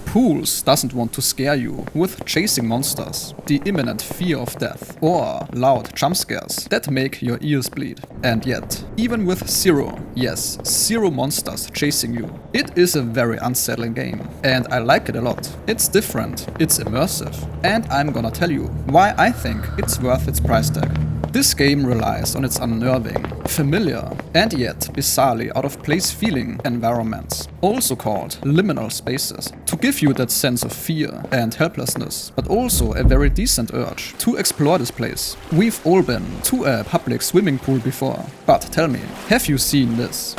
Pools doesn't want to scare you with chasing monsters, the imminent fear of death, or loud jump scares that make your ears bleed. And yet, even with zero, yes, zero monsters chasing you, it is a very unsettling game, and I like it a lot. It's different, it's immersive, and I'm gonna tell you why I think it's worth its price tag. This game relies on its unnerving, familiar, and yet bizarrely out-of-place feeling environments, also called liminal spaces, to give you that sense of fear and helplessness, but also a very decent urge to explore this place. We've all been to a public swimming pool before, but tell me, have you seen this?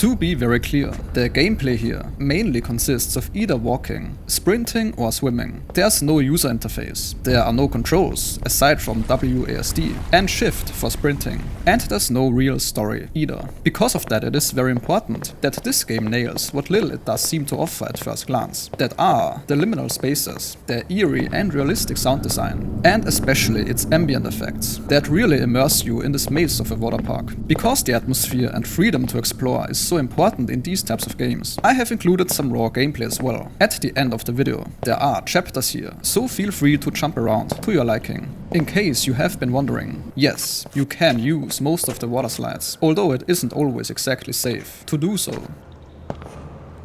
To be very clear, the gameplay here mainly consists of either walking, sprinting or swimming. There's no user interface, there are no controls aside from WASD and shift for sprinting, and there's no real story either. Because of that, it is very important that this game nails what little it does seem to offer at first glance. That are the liminal spaces, their eerie and realistic sound design, and especially its ambient effects that really immerse you in this maze of a water park. Because the atmosphere and freedom to explore is so important in these types of games, I have included some raw gameplay as well at the end of the video. There are chapters here, so feel free to jump around to your liking. In case you have been wondering, yes, you can use most of the water slides, although it isn't always exactly safe to do so.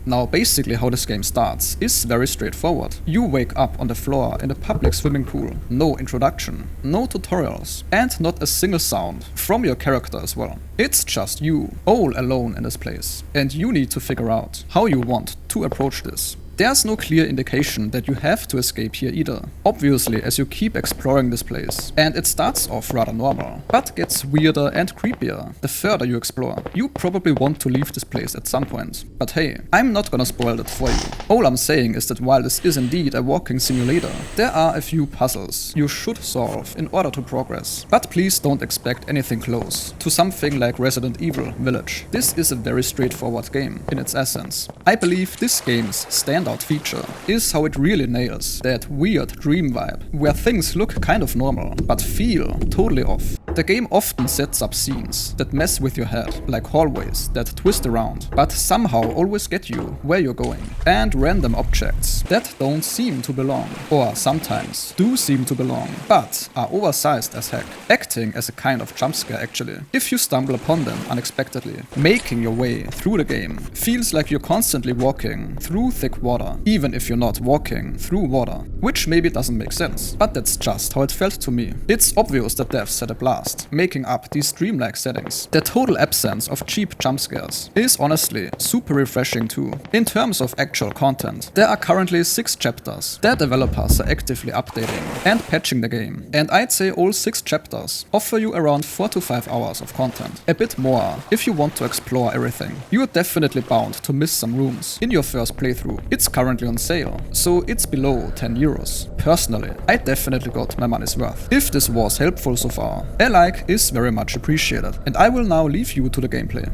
Now basically how this game starts is very straightforward. You wake up on the floor in a public swimming pool, no introduction, no tutorials, and not a single sound from your character as well. It's just you, all alone in this place, and you need to figure out how you want to approach this. There's no clear indication that you have to escape here either, obviously, as you keep exploring this place, and it starts off rather normal, but gets weirder and creepier the further you explore. You probably want to leave this place at some point, but hey, I'm not gonna spoil that for you. All I'm saying is that while this is indeed a walking simulator, there are a few puzzles you should solve in order to progress. But please don't expect anything close to something like Resident Evil Village. This is a very straightforward game in its essence. I believe this game's standout feature is how it really nails that weird dream vibe, where things look kind of normal, but feel totally off. The game often sets up scenes that mess with your head, like hallways that twist around, but somehow always get you where you're going, and random objects that don't seem to belong, or sometimes do seem to belong, but are oversized as heck, acting as a kind of jump scare actually, if you stumble upon them unexpectedly. Making your way through the game feels like you're constantly walking through thick water, even if you're not walking through water, which maybe doesn't make sense, but that's just how it felt to me. It's obvious that devs had a blast making up these dreamlike settings. The total absence of cheap jump scares is honestly super refreshing too. In terms of actual content, there are currently 6 chapters. The developers are actively updating and patching the game, and I'd say all 6 chapters offer you around 4 to 5 hours of content. A bit more if you want to explore everything. You're definitely bound to miss some rooms in your first playthrough. It's currently on sale, so it's below 10 euros. Personally, I definitely got my money's worth. If this was helpful so far, a like is very much appreciated, and I will now leave you to the gameplay.